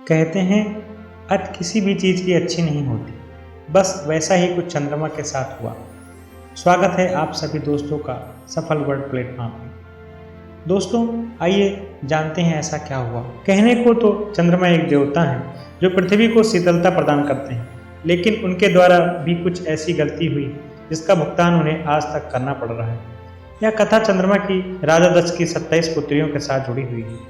कहते हैं अत किसी भी चीज़ की अच्छी नहीं होती, बस वैसा ही कुछ चंद्रमा के साथ हुआ। स्वागत है आप सभी दोस्तों का सफल वर्ड प्लेटफॉर्म पे। दोस्तों आइए जानते हैं ऐसा क्या हुआ। कहने को तो चंद्रमा एक देवता है जो पृथ्वी को शीतलता प्रदान करते हैं, लेकिन उनके द्वारा भी कुछ ऐसी गलती हुई जिसका भुगतान उन्हें आज तक करना पड़ रहा है। यह कथा चंद्रमा की राजा दक्ष की 27 पुत्रियों के साथ जुड़ी हुई है।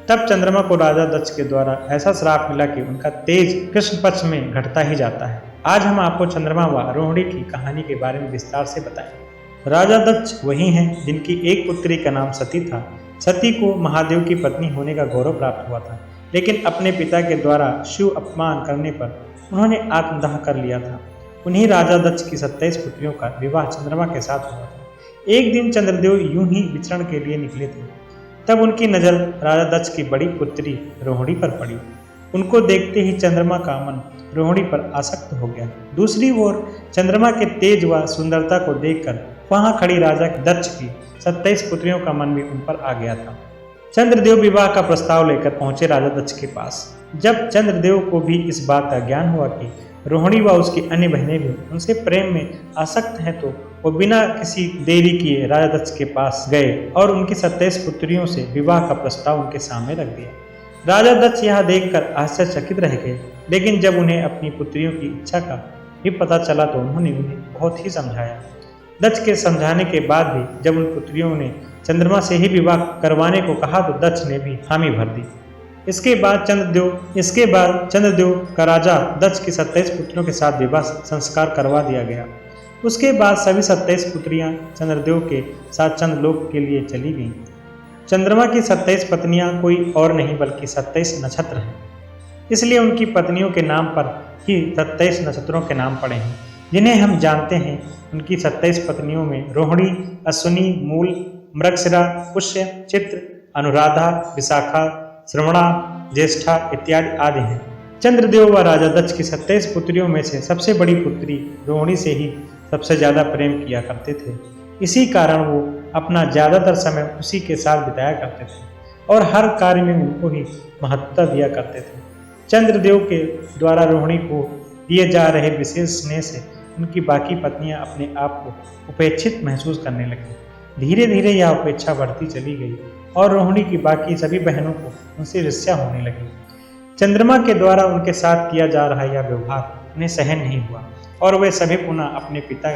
तब चंद्रमा को राजा दक्ष के द्वारा ऐसा श्राप मिला कि उनका तेज कृष्ण पक्ष में घटता ही जाता है। आज हम आपको चंद्रमा व रोहिणी की कहानी के बारे में विस्तार से बताएंगे। राजा दक्ष वही हैं जिनकी एक पुत्री का नाम सती था। सती को महादेव की पत्नी होने का गौरव प्राप्त हुआ था, लेकिन अपने पिता के द्वारा शिव अपमान करने पर उन्होंने आत्मदाह कर लिया था। उन्हीं राजा दक्ष की 27 पुत्रियों का विवाह चंद्रमा के साथ हुआ था। एक दिन चंद्रदेव यूं ही विचरण के लिए निकले थे, तब उनकी नज़र राजा दक्ष की बड़ी पुत्री रोहिणी पर पड़ी। उनको देखते ही चंद्रमा का मन रोहिणी पर आसक्त हो गया। दूसरी ओर चंद्रमा के तेज व सुंदरता को देखकर वहां खड़ी राजा दक्ष की 27 पुत्रियों का मन भी उन पर आ गया था। चंद्रदेव विवाह का प्रस्ताव लेकर पहुंचे राजा दक्ष के पास। जब चंद्रदेव को भी इस बात का ज्ञान हुआ कि रोहिणी व उसकी अन्य बहनें भी उनसे प्रेम में आसक्त हैं, तो वो बिना किसी देरी किए राजा दक्ष के पास गए और उनकी 27 पुत्रियों से विवाह का प्रस्ताव उनके सामने रख दिया। राजा दक्ष यह देखकर आश्चर्यचकित रह गए, लेकिन जब उन्हें अपनी पुत्रियों की इच्छा का भी पता चला तो उन्होंने उन्हें बहुत ही समझाया। दक्ष के समझाने के बाद भी जब उन पुत्रियों ने चंद्रमा से ही विवाह करवाने को कहा तो दक्ष ने भी हामी भर दी। इसके बाद चंद्रदेव का राजा दक्ष की 27 पुत्रियों के साथ विवाह संस्कार करवा दिया गया। उसके बाद सभी 27 पुत्रियां चंद्रदेव के साथ चंद्रलोक के लिए चली गईं। चंद्रमा की 27 पत्नियां कोई और नहीं बल्कि 27 नक्षत्र हैं, इसलिए उनकी पत्नियों के नाम पर ही 27 नक्षत्रों के नाम पड़े हैं, जिन्हें हम जानते हैं। उनकी 27 पत्नियों में रोहिणी, अश्विनी, मूल, मृगशिरा, पुष्य, चित्र, अनुराधा, विशाखा, श्रवणा, ज्येष्ठा इत्यादि आदि हैं। चंद्रदेव व राजा दक्ष की 27 पुत्रियों में से सबसे बड़ी पुत्री रोहिणी से ही सबसे ज़्यादा प्रेम किया करते थे। इसी कारण वो अपना ज़्यादातर समय उसी के साथ बिताया करते थे और हर कार्य में उनको ही महत्वता दिया करते थे। चंद्रदेव के द्वारा रोहिणी को दिए जा रहे विशेष स्नेह से उनकी बाकी पत्नियां अपने आप को उपेक्षित महसूस करने लगीं। धीरे धीरे यह उपेक्षा बढ़ती चली गई और रोहिणी की बाकी सभी बहनों को उनसे ईर्ष्या होने लगी। चंद्रमा के द्वारा उनके साथ किया जा रहा यह व्यवहार उन्हें सहन नहीं हुआ और वे सभी पुनः अपने पिता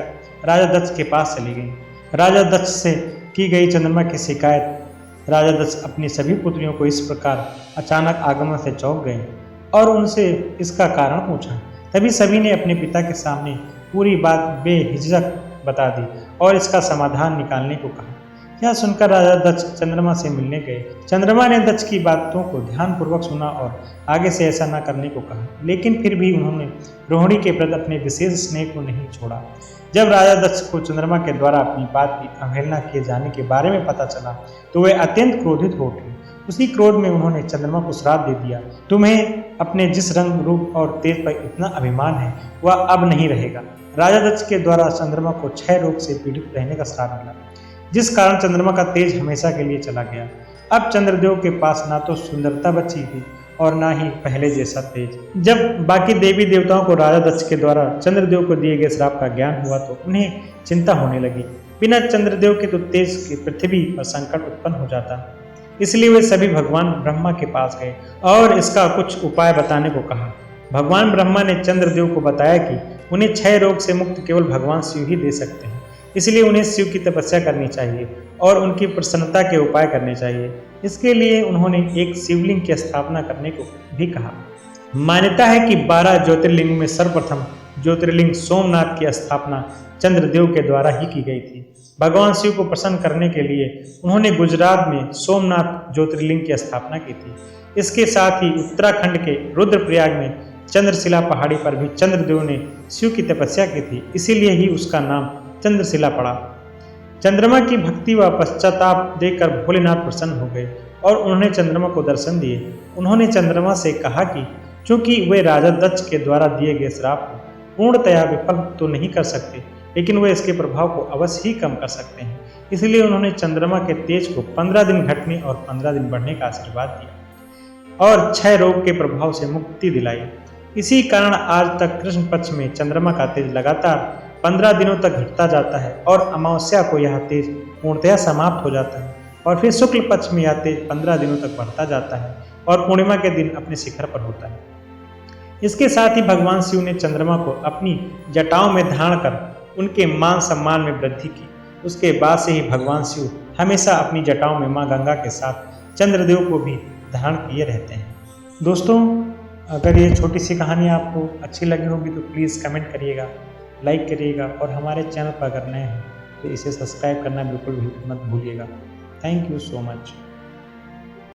राजा दक्ष के पास चली गईं। राजा दक्ष से की गई चंद्रमा की शिकायत राजा दक्ष अपनी सभी पुत्रियों को इस प्रकार अचानक आगमन से चौंक गए और उनसे इसका कारण पूछा। तभी सभी ने अपने पिता के सामने पूरी बात बेहिचक बता दी और इसका समाधान निकालने को कहा। यह सुनकर राजा दक्ष चंद्रमा से मिलने गए। चंद्रमा ने दक्ष की बातों को ध्यानपूर्वक सुना और आगे से ऐसा न करने को कहा, लेकिन फिर भी उन्होंने रोहिणी के प्रति अपने विशेष स्नेह को नहीं छोड़ा। जब राजा दक्ष को चंद्रमा के द्वारा अपनी बात की अवहेलना किए जाने के बारे में पता चला तो वे अत्यंत क्रोधित हो उठे। उसी क्रोध में उन्होंने चंद्रमा को श्राप दे दिया, तुम्हें अपने जिस रंग, रूप और तेज पर इतना अभिमान है वह अब नहीं रहेगा। राजा दक्ष के द्वारा चंद्रमा को क्षय रोग से पीड़ित रहने का श्राप मिला, जिस कारण चंद्रमा का तेज हमेशा के लिए चला गया। अब चंद्रदेव के पास ना तो सुंदरता बची थी और ना ही पहले जैसा तेज। जब बाकी देवी देवताओं को राजा दक्ष के द्वारा चंद्रदेव को दिए गए श्राप का ज्ञान हुआ तो उन्हें चिंता होने लगी। बिना चंद्रदेव के तो तेज की पृथ्वी पर संकट उत्पन्न हो जाता, इसलिए वे सभी भगवान ब्रह्मा के पास गए और इसका कुछ उपाय बताने को कहा। भगवान ब्रह्मा ने चंद्रदेव को बताया कि उन्हें क्षय रोग से मुक्त केवल भगवान शिव ही दे सकते हैं, इसलिए उन्हें शिव की तपस्या करनी चाहिए और उनकी प्रसन्नता के उपाय करने चाहिए। इसके लिए उन्होंने एक शिवलिंग की स्थापना करने को भी कहा। मान्यता है कि 12 ज्योतिर्लिंग में सर्वप्रथम ज्योतिर्लिंग सोमनाथ की स्थापना चंद्रदेव के द्वारा ही की गई थी। भगवान शिव को प्रसन्न करने के लिए उन्होंने गुजरात में सोमनाथ ज्योतिर्लिंग की स्थापना की थी। इसके साथ ही उत्तराखंड के रुद्रप्रयाग में चंद्रशिला पहाड़ी पर भी चंद्रदेव ने शिव की तपस्या की थी, इसीलिए ही उसका नाम चंद्रशिला पड़ा। चंद्रमा की भक्ति व पश्चाताप देखकर भोलेनाथ प्रसन्न हो गए और उन्होंने चंद्रमा को दर्शन दिए। उन्होंने चंद्रमा से कहा कि चूंकि वे राजा दक्ष के द्वारा दिए गए श्राप को पूर्णतया विफल तो नहीं कर सकते, लेकिन वे इसके प्रभाव को अवश्य ही कम कर सकते हैं। इसलिए उन्होंने चंद्रमा के तेज को 15 दिन घटने और 15 दिन बढ़ने का आशीर्वाद दिया। और क्षय रोग के प्रभाव से मुक्ति दिलाई। इसी कारण आज तक कृष्ण पक्ष में चंद्रमा का तेज लगातार 15 दिनों तक घटता जाता है और अमावस्या को यह तेज पूर्णतया समाप्त हो जाता है और फिर शुक्ल पक्ष में यह तेज 15 दिनों तक बढ़ता जाता है और पूर्णिमा के दिन अपने शिखर पर होता है। इसके साथ ही भगवान शिव ने चंद्रमा को अपनी जटाओं में धारण कर उनके मान सम्मान में वृद्धि की। उसके बाद से ही भगवान शिव हमेशा अपनी जटाओं में मां गंगा के साथ चंद्रदेव को भी धारण किए रहते हैं। दोस्तों, अगर ये छोटी सी कहानी आपको अच्छी लगी होगी तो प्लीज़ कमेंट करिएगा, लाइक करिएगा और हमारे चैनल पर अगर नए हैं तो इसे सब्सक्राइब करना बिल्कुल भी मत भूलिएगा। Thank you so much.